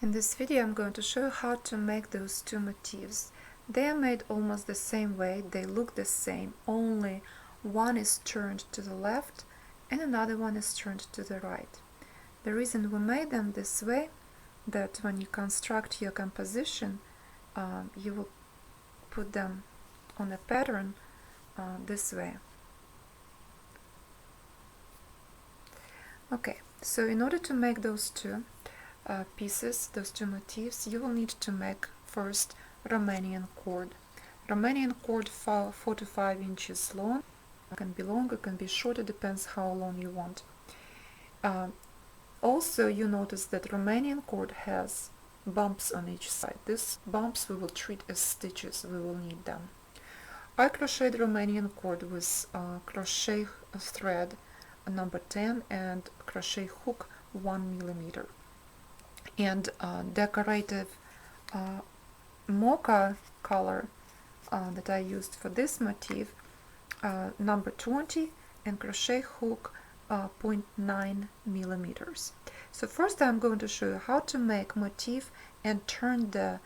In this video I'm going to show you how to make those two motifs. They are made almost the same way, they look the same, only one is turned to the left and another one is turned to the right. The reason we made them this way, that when you construct your composition, you will put them on a pattern this way. Okay, so in order to make those two pieces, those two motifs, you will need to make first Romanian cord. Romanian cord 4 to 5 inches long. It can be longer, it can be shorter, depends how long you want. Also, you notice that Romanian cord has bumps on each side. These bumps we will treat as stitches, we will need them. I crocheted Romanian cord with crochet thread number 10 and crochet hook 1 millimeter. And decorative mocha color that I used for this motif, number 20, and crochet hook 0.9 millimeters. So first I'm going to show you how to make motif and turn the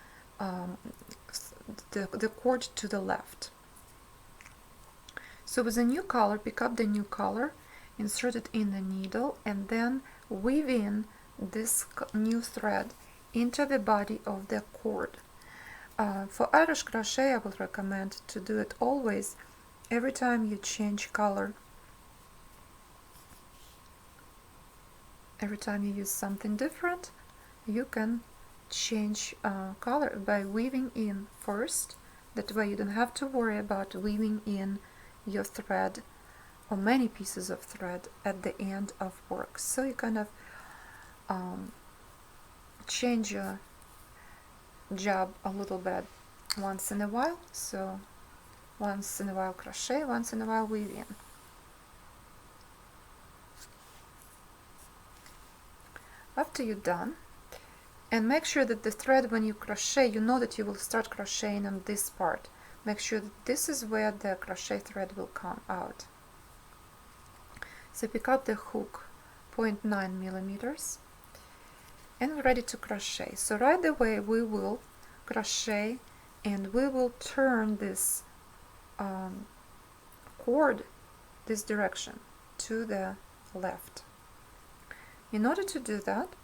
cord to the left. So with a new color, pick up the new color, insert it in the needle, and then weave in this new thread into the body of the cord. For Irish crochet, I would recommend to do it always every time you change color. Every time you use something different, you can change color by weaving in first. That way you don't have to worry about weaving in your thread or many pieces of thread at the end of work. So you kind of change your job a little bit once in a while. So once in a while crochet, once in a while weave in. After you're done, and make sure that the thread, when you crochet, you know that you will start crocheting on this part. Make sure that this is where the crochet thread will come out. So pick up the hook 0.9 millimeters and we're ready to crochet. So right away we will crochet and we will turn this cord this direction to the left. In order to do that,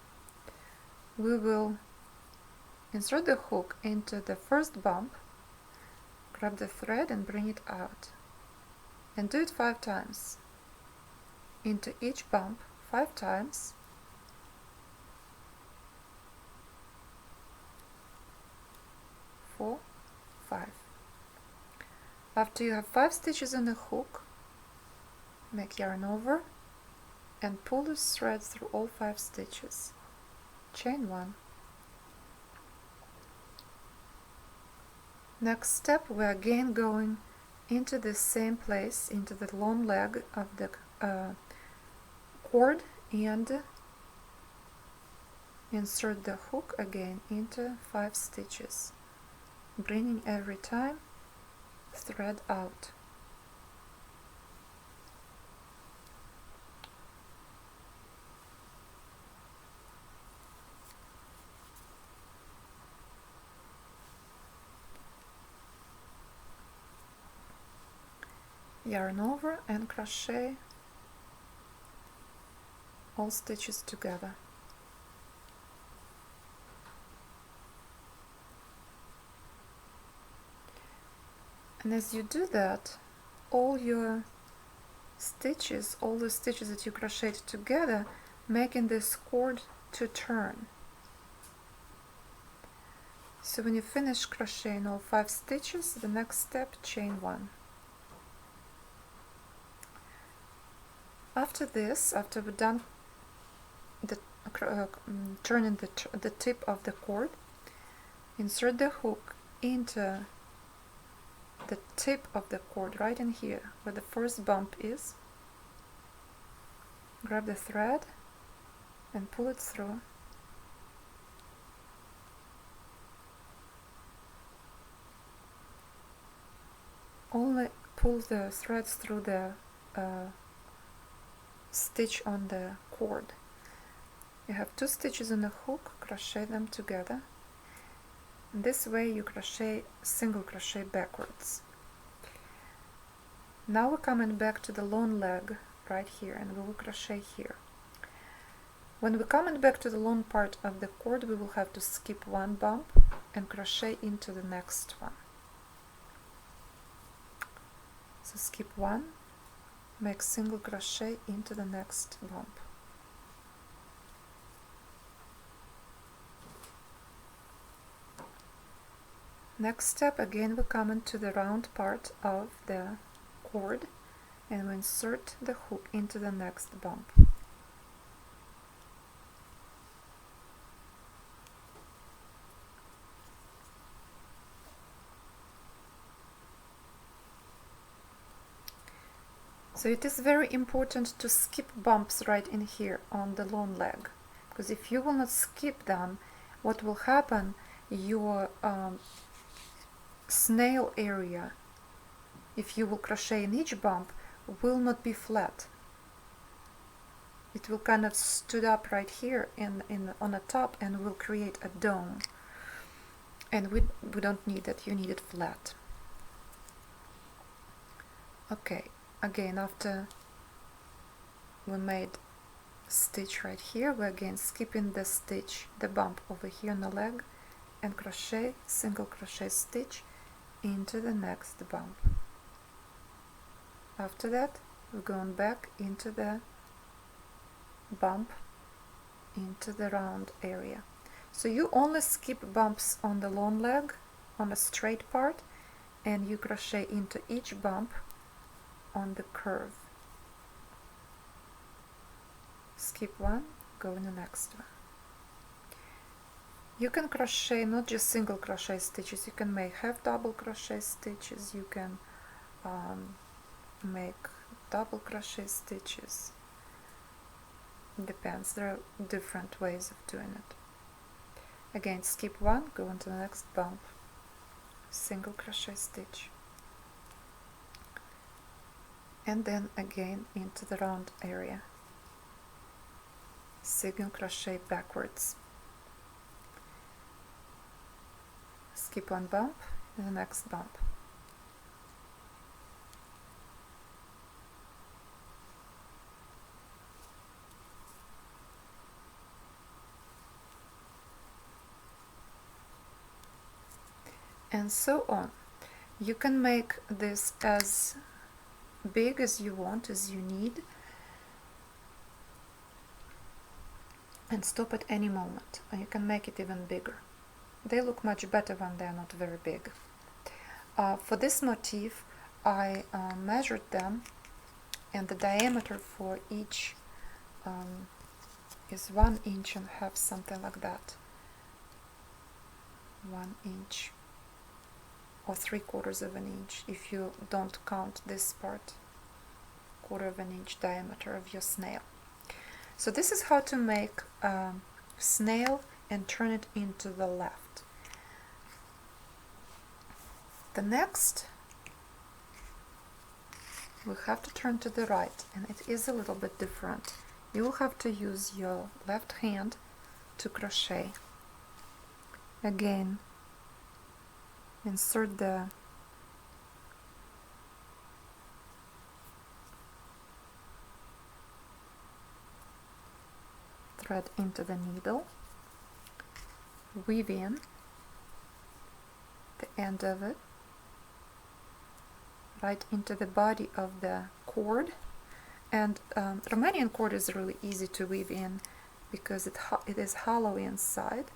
we will insert the hook into the first bump, grab the thread and bring it out, and do it 5 times. Into each bump 5 times. 4, 5. After you have 5 stitches on the hook, make yarn over and pull the thread through all 5 stitches. Chain 1. Next step, we're again going into the same place, into the long leg of the cord, and insert the hook again into 5 stitches, bringing every time thread out. Yarn over and crochet all stitches together. And as you do that, all your stitches, all the stitches that you crocheted together, making this cord to turn. So when you finish crocheting all 5 stitches, the next step, chain 1. After this, after we're done turning the tip of the cord, insert the hook into the tip of the cord right in here where the first bump is. Grab the thread and pull it through. Only pull the threads through the stitch on the cord. You have 2 stitches in a hook, crochet them together. This way you crochet single crochet backwards. Now we're coming back to the long leg right here, and we will crochet here. When we're coming back to the long part of the cord, we will have to skip 1 bump and crochet into the next one. So skip 1, make single crochet into the next bump. Next step, again we come into the round part of the cord and we insert the hook into the next bump. So it is very important to skip bumps right in here on the long leg, because if you will not skip them, what will happen, your snail area, if you will crochet in each bump, will not be flat. It will kind of stood up right here on the top and will create a dome. And we don't need that, you need it flat. Okay, again, after we made stitch right here, we're again skipping the stitch, the bump over here on the leg, and crochet, single crochet stitch into the next bump. After that, we're going back into the bump, into the round area. So you only skip bumps on the long leg, on a straight part, and you crochet into each bump on the curve. Skip 1, go in the next one. You can crochet not just single crochet stitches, you can make half double crochet stitches, you can make double crochet stitches. Depends, there are different ways of doing it. Again, skip 1, go into the next bump, single crochet stitch, and then again into the round area, single crochet backwards, skip 1 bump and the next bump. And so on. You can make this as big as you want, as you need, and stop at any moment. And you can make it even bigger. They look much better when they are not very big. For this motif, I measured them, and the diameter for each is 1.5 inches, something like that. 1 inch. Or 3/4 of an inch, if you don't count this part, 1/4 of an inch diameter of your snail. So this is how to make a snail and turn it into the left. The next, we have to turn to the right, and it is a little bit different. You will have to use your left hand to crochet. Again, insert the thread into the needle, weave in the end of it right into the body of the cord. And Romanian cord is really easy to weave in because it is hollow inside.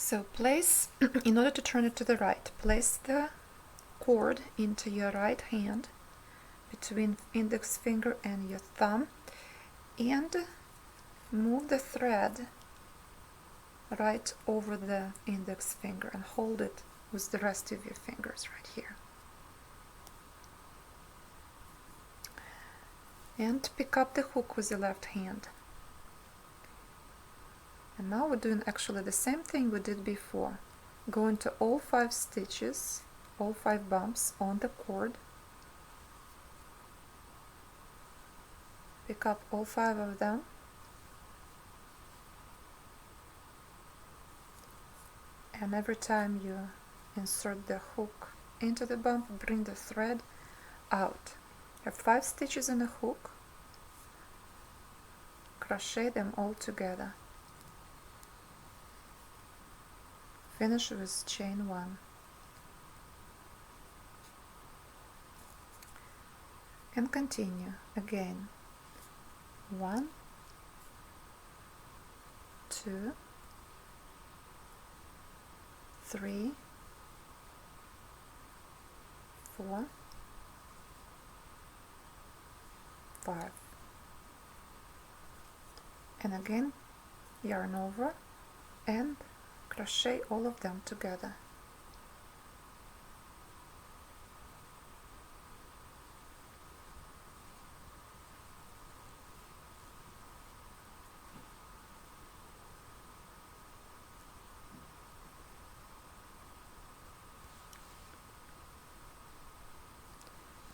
So place, in order to turn it to the right, place the cord into your right hand between index finger and your thumb, and move the thread right over the index finger and hold it with the rest of your fingers right here. And pick up the hook with the left hand. And now we're doing actually the same thing we did before. Go into all 5 stitches, all 5 bumps on the cord. Pick up all 5 of them. And every time you insert the hook into the bump, bring the thread out. You have 5 stitches in the hook. Crochet them all together. Finish with chain 1. And continue again. 1, 2, 3, 4, 5. And again, yarn over and crochet all of them together.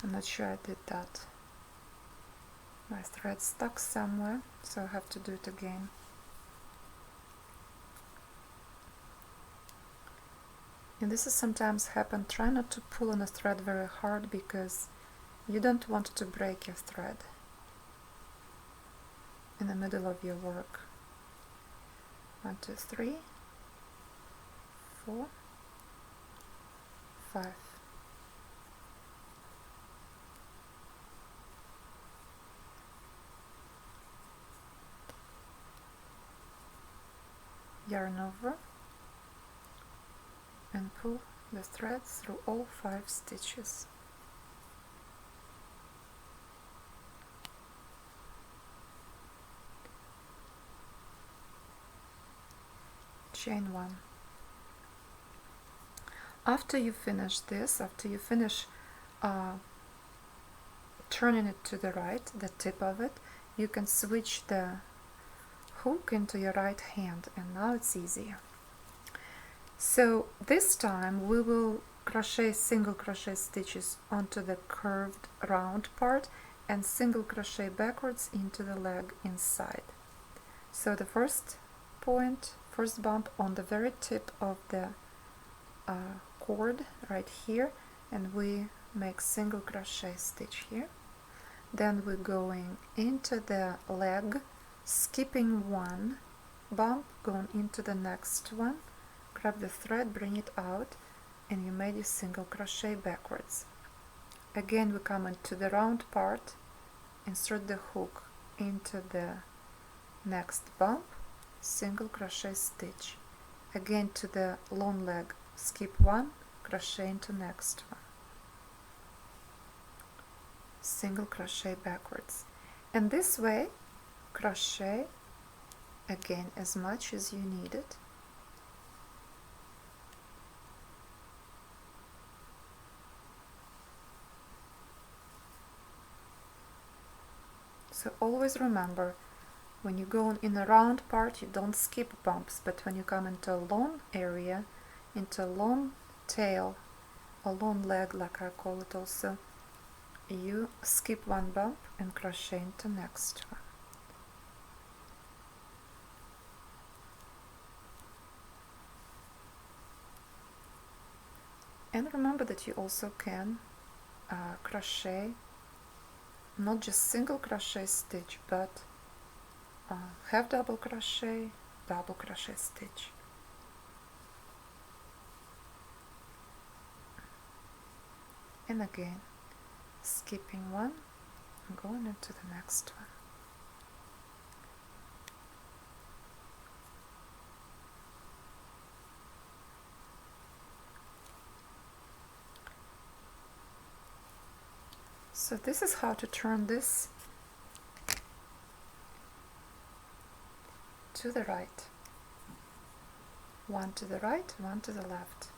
I'm not sure I did that. My thread stuck somewhere, so I have to do it again. And this is sometimes happen. Try not to pull on a thread very hard because you don't want to break your thread in the middle of your work. 1, 2, 3, 4, 5. Yarn over and pull the thread through all 5 stitches. Chain 1. After you finish this, after you finish turning it to the right, the tip of it, you can switch the hook into your right hand, and now it's easier. So this time we will crochet single crochet stitches onto the curved round part and single crochet backwards into the leg inside. So the first point, first bump on the very tip of the cord right here, and we make single crochet stitch here. Then we're going into the leg, skipping 1 bump, going into the next one, grab the thread, bring it out, and you made a single crochet backwards. Again we come into the round part, insert the hook into the next bump, single crochet stitch. Again to the long leg, skip 1, crochet into next one, single crochet backwards. And this way crochet again as much as you need it. So always remember, when you go in a round part, you don't skip bumps, but when you come into a long area, into a long tail, a long leg like I call it also, you skip 1 bump and crochet into next one. And remember that you also can crochet not just single crochet stitch, but half double crochet stitch. And again skipping 1 and going into the next one. So this is how to turn this to the right. One to the right, one to the left.